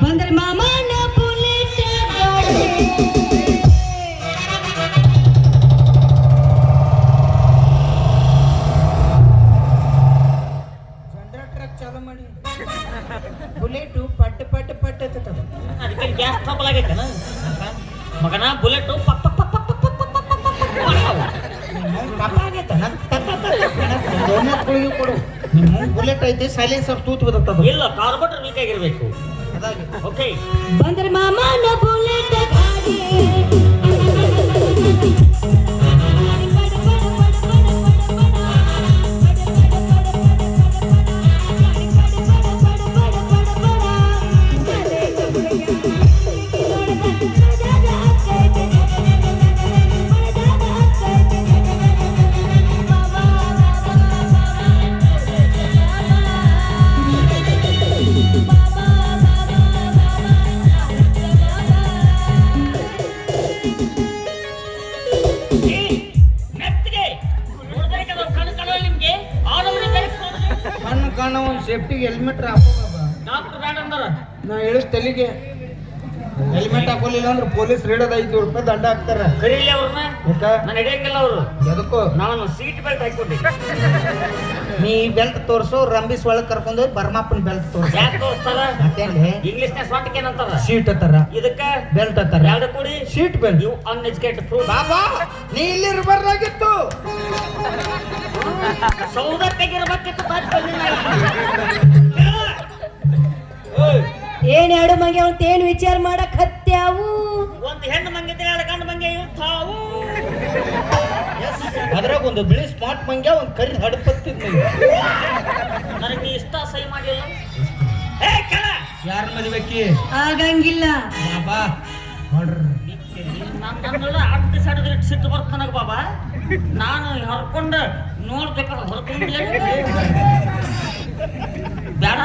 ಬಂದ್ರೆ ಮಾಮನ bullet generator ಚಾಲು ಮಾಡಿ ಬುಲೆಟ್ ಪಟ್ ಪಟ್ ಪಟ್ ಎತ್ತದ ಅದಕ್ಕೆ ಗ್ಯಾಸ್ ಟ್ರಬಲ್ ಆಗೈತೆ ಮಗನ ಬುಲೆಟ್ ಪಕ್ ಪಕ್ ಪಕ್ ಪಕ್ ಪಕ್ ಪಕ್ ಪಕ್ ಪಕ್ ಪಕ್ ಕಪ್ಪಾಗೈತ ಕೊಡು ನಿಮ್ಮ ಬುಲೆಟ್ ಐತಿ ಸೈಲೆನ್ಸರ್ ತೂತ್ ಬರ್ತದ ಇಲ್ಲ ಕಾರ್ಬೋರೇಟರ್ ವೀಕ್ ಆಗಿರ್ಬೇಕು ಅದಾಗಿ ಓಕೆ ಬಂದ್ರೆ ಮಾಮನ ಬುಲೆಟ್ ಗಾಡಿ ಕಣ್ಣು ಒಂದು ಸೇಫ್ಟಿಗೆ ಹೆಲ್ಮೆಟ್ ಹಾಕೋಬ ಡಾಕ್ಟರ್ ಬೇಡ ಅಂದಾರ ನಾ ಹೇಳಿಸ್ ತಲೆಗೆ ಹೆಲ್ಮೆಟ್ ಹಾಕೋಲಿಲ್ಲ ಅಂದ್ರೆ ಪೊಲೀಸ್ ರೇಡದ ₹5 ದಂಡ ಹಾಕ್ತಾರ ಕರೀಲಿ ಅವ್ರನ್ನ ಯಾಕ ನಾನು ಹಿಡಿಯಂಗಿಲ್ಲ ಅವರು ಎದಕ್ಕೋ ನಾನು ಸೀಟ್ ಬೆಲ್ಟ್ ಹಾಕೊಂಡೆ ನೀ ಬೆಲ್ಟ್ ತೋರ್ಸು ರಂಬಿಸ್ ಒಳಗ್ ಕರ್ಕೊಂಡು ಬರ್ಮಾಪನ್ ಬೆಲ್ಟ್ ತೋರ್ಸ ಯಾಕೆ ತೋರಿಸ್ತಾರ ಮತ್ತೇನ್ಲಿ ಇಂಗ್ಲಿಷ್ನ್ಯಾಗ ಸ್ವಾಟಕ್ಕೆ ಏನಂತಾರ ಸೀಟ್ ಅತ್ತಾರ ಇದಕ್ಕ ಬೆಲ್ಟ್ ಅತ್ತಾರ ಎರಡು ಕೂಡಿ seat belt you uneducated fruit ಬಾಬಾ ನೀ ಇಲ್ಲಿ ಇರಬಾರ್ದಾಗಿತ್ತು ಸೌದ ತೆಗಿರ್ಬೇಕಿತ್ತು ಏನ್ ಎರಡು ಮಂಗೆ ಅಂತ ಏನ್ ವಿಚಾರ ಮಾಡಕ್ ಹತ್ಯಾವು ಒಂದು ಹೆಣ್ಣು ಮಂಗಿದ್ರೆ ಎರಡು ಗಂಡು ಮಂಗೆ ಇರ್ತಾವು ಅದ್ರಾಗ ಒಂದು ಬಿಳಿ ಸ್ಮಾರ್ಟ್ ಮಂಗ್ಯ ಒಂದು ಕರಿ ಹಡಪತ್ತಿದ್ ನನಗೆ ಇಷ್ಟ ಸಹಿ ಮಾಡಿಲ್ಲ ಏ ಕೆಳ ಯಾರ ಮದುವೆಕಿ ಆಗಂಗಿಲ್ಲ ಬಾಬಾ ನೋಡ್ರಿ ನನ್ನ ಅಡ್ಡ ಸಡದ ಸಿಟ್ಟು ಬರ್ತ ನನಗ ಬಾಬಾ ನಾನು ಹರ್ಕೊಂಡ ನೋಡ್ಬೇಕಾದ್ರೆ ಹರ್ಕೊಂಡ್ಲೇ ಬೇಡ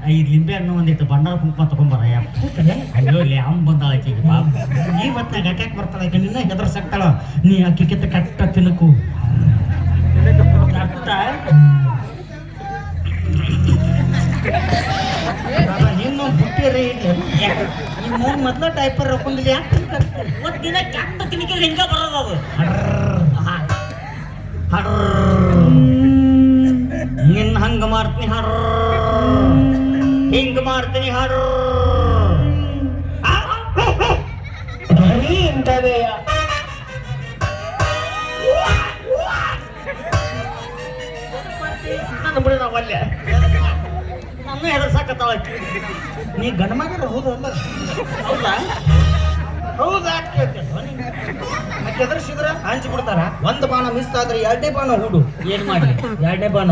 ಐದು ಲಿಂಬೆ ಹಣ್ಣು ಒಂದಿಟ್ಟು ಬಂಡಾರ ಕುಂಕುಮ ತಗೊಂಬರ ಅಯ್ಯೋ ಇಲ್ಲಿ ಅಮ್ಮ ಬಂದಾಳ ಆಕೆಗೆ ಬಾಬು ಈ ಹೊತ್ನಾಗ ಅಕ್ಯಾಕ್ ಬರ್ತಾಳ ಆಕೆ ನಿನ್ನ ಹೆದರ್ ಸಕ್ತಾಳ ನೀ ಅಕ್ಕಿ ಕಿತ್ತ ಕಟ್ಟ ತಿನ್ನಕು ಕಟ್ಟ ನಿನ್ನ ಬುಟ್ಟಿರಿ ನಿಮ್ಮ ಮೊದ್ಲ ಟೈಪರ್ ಹಾಕೊಂಡಿಲ್ಲ ಯಾಕೆ ಒಂದ್ ದಿನ ಕೆಟ್ಟ ತಿನ್ನಿಕೆ ಹಿಂಗ ಬರೋದು ಅದು ನಿನ್ನ ಹಂಗ ಮಾಡ್ತೀನಿ ಹಿಂಗ ಮಾಡ್ತೀನಿ ಇಂಥದೇ ನನ್ನ ಬಿಡಿ ನಾವು ಅಲ್ಲೇ ನನ್ನ ಹೆದರ್ಸಾಕತ್ತಾಳ ನೀ ಗಂಡ ಮಗರ ಹೌದಲ್ಲ ಹೌದಾ ಹೌದಾ ಹೆದರ್ಸಿದ್ರ ಹಂಚಿ ಬಿಡ್ತಾರ ಒಂದ್ ಬಾಣ ಮಿಸ್ ಆದ್ರೆ ಎರಡನೇ ಬಾಣ ಹೂಡು ಏನ್ ಮಾಡ್ಲಿ ಎರಡನೇ ಬಾಣ